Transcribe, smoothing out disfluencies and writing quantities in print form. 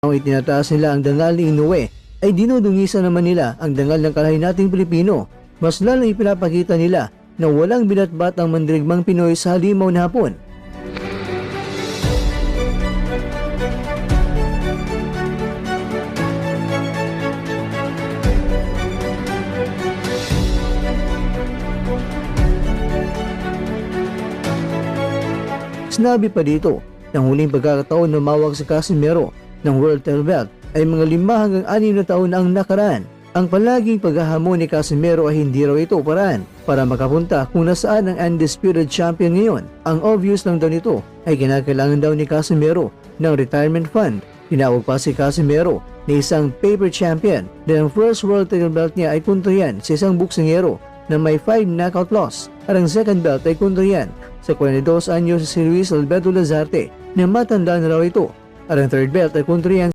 Kung itinataas nila ang dangal ni Inoue, ay dinudungisan naman nila ang dangal ng kalahi nating Pilipino. Mas lalong ipinapakita nila na walang binatbat ang mandirigmang Pinoy sa halimaw na hapon. Sinabi pa dito, ng huling pagkakataon na mawag sa Casimero ng World Title Belt ay mga 5 hanggang 6 na taon na ang nakaraan. Ang palaging paghahamon ni Casimero ay hindi raw ito paraan para makapunta kung nasaan ang undisputed champion ngayon. Ang obvious lang daw nito ay kinakailangan daw ni Casimero ng retirement fund. Tinawag pa si Casimero na isang paper champion dahil ang first world title belt niya ay kontra yan sa isang boksingero na may 5 knockout loss at ang second belt ay kontra yan sa 42 anyos si Luis Alberto Lazarte na matanda na raw ito at ang third belt ay kontra yan